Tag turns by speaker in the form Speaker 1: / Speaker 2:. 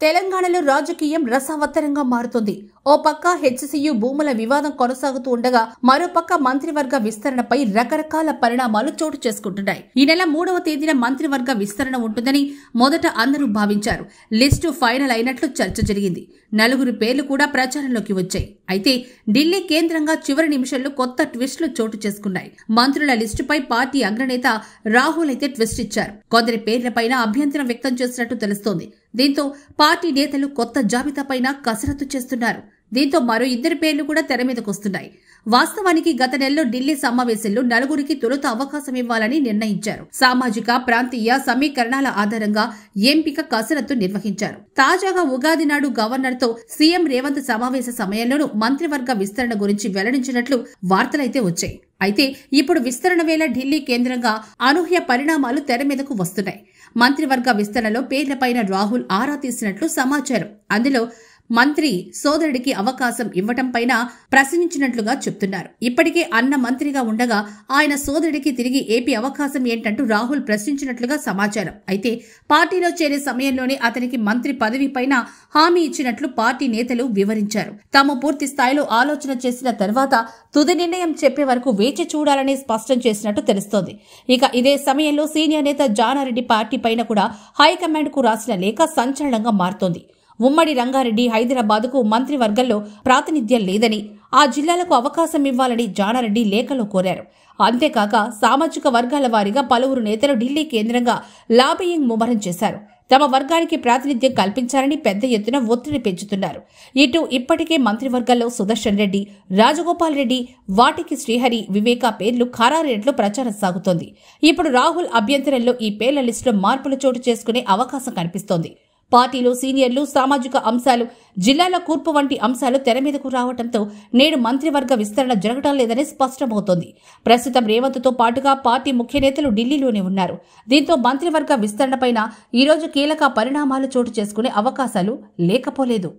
Speaker 1: తెలంగాణలో రాజకీయం రసవత్తరంగా మారుతోంది. ఓ పక్క హెచ్సియు భూముల వివాదం కొనసాగుతూ ఉండగా మరోపక్క మంత్రివర్గ విస్తరణపై రకరకాల పరిణామాలు చోటు చేసుకుంటున్నాయి. ఈ నెల 3వ తేదీన మంత్రివర్గ విస్తరణ ఉంటుందని మొదట అందరూ భావించారు. లిస్టు ఫైనల్ అయినట్లు చర్చ జరిగింది. 4 పేర్లు కూడా ప్రచారంలోకి వచ్చాయి. అయితే ఢిల్లీ కేంద్రంగా చివరి నిమిషంలో కొత్త ట్విస్టులు చోటు చేసుకున్నాయి. మంత్రుల లిస్టుపై పార్టీ అగ్రనేత రాహుల్ అయితే ట్విస్ట్ ఇచ్చారు. కొందరి పేర్లపైన అభ్యంతరం వ్యక్తం చేసినట్టు తెలుస్తోంది. దీంతో పార్టీ నేతలు కొత్త జాబితాపైన కసరత్తు చేస్తున్నారు. దీంతో మరో 2 పేర్లు కూడా తెర మీదకొస్తున్నాయి. వాస్తవానికి గత నెలలో ఢిల్లీ సమావేశంలో 4కి తొలుత అవకాశం ఇవ్వాలని నిర్ణయించారు. సామాజిక ప్రాంతీయ సమీకరణాల ఆధారంగా ఎంపిక కసరత్తు నిర్వహించారు. తాజాగా ఉగాది నాడు గవర్నర్తో సీఎం రేవంత్ సమావేశ సమయంలోనూ మంత్రివర్గ విస్తరణ గురించి వెల్లడించినట్లు వార్తలైతే వచ్చాయి. అయితే ఇప్పుడు విస్తరణ వేళ ఢిల్లీ కేంద్రంగా అనూహ్య పరిణామాలు తెర మీదకు వస్తున్నాయి. మంత్రివర్గ విస్తరణలో పేర్లపైన రాహుల్ ఆరా తీసినట్లు సమాచారం. అందులో మంత్రి సోదరుడికి అవకాశం ఇవ్వటంపైన ప్రశ్నించినట్లుగా చెప్తున్నారు. ఇప్పటికే అన్న మంత్రిగా ఉండగా ఆయన సోదరుడికి తిరిగి ఏపీ అవకాశం ఏంటంటూ రాహుల్ ప్రశ్నించినట్లుగా సమాచారం. అయితే పార్టీలో చేరే సమయంలోనే అతనికి మంత్రి పదవిపైన హామీ ఇచ్చినట్లు పార్టీ నేతలు వివరించారు. తాము పూర్తి స్థాయిలో ఆలోచన చేసిన తర్వాత తుది నిర్ణయం చెప్పే వరకు వేచి చూడాలని స్పష్టం చేసినట్టు తెలుస్తోంది. ఇక ఇదే సమయంలో సీనియర్ నేత జానారెడ్డి పార్టీ పైన కూడా హైకమాండ్ కు రాసిన లేఖ సంచలనంగా మారుతోంది. ఉమ్మడి రంగారెడ్డి, హైదరాబాద్కు మంత్రివర్గంలో ప్రాతినిధ్యం లేదని, ఆ జిల్లాలకు అవకాశం ఇవ్వాలని జానారెడ్డి లేఖలో కోరారు. అంతేకాక సామాజిక వర్గాల వారీగా పలువురు నేతలు ఢిల్లీ కేంద్రంగా లాబియింగ్ ముమ్మరం చేశారు. తమ వర్గానికి ప్రాతినిధ్యం కల్పించాలని పెద్ద ఎత్తున ఒత్తిడి పెంచుతున్నారు. ఇటు ఇప్పటికే మంత్రివర్గంలో సుదర్శన్ రెడ్డి, రాజగోపాల్ రెడ్డి, వాటికి శ్రీహరి, వివేక పేర్లు ఖరారైనట్లు ప్రచారం సాగుతోంది. ఇప్పుడు రాహుల్ అభ్యంతరంలో ఈ పేర్ల లిస్టులో మార్పులు చోటు చేసుకునే అవకాశం కనిపిస్తోంది. పార్టీలో సీనియర్లు, సామాజిక అంశాలు, జిల్లాల కూర్పు వంటి అంశాలు తెర మీదకు రావడంతో నేడు మంత్రివర్గ విస్తరణ జరగడం లేదని స్పష్టమవుతోంది. ప్రస్తుతం రేవంత్తో పాటుగా పార్టీ ముఖ్య నేతలు ఢిల్లీలోనే ఉన్నారు. దీంతో మంత్రివర్గ విస్తరణపైన ఈరోజు కీలక పరిణామాలు చోటు చేసుకునే అవకాశాలు లేకపోలేదు.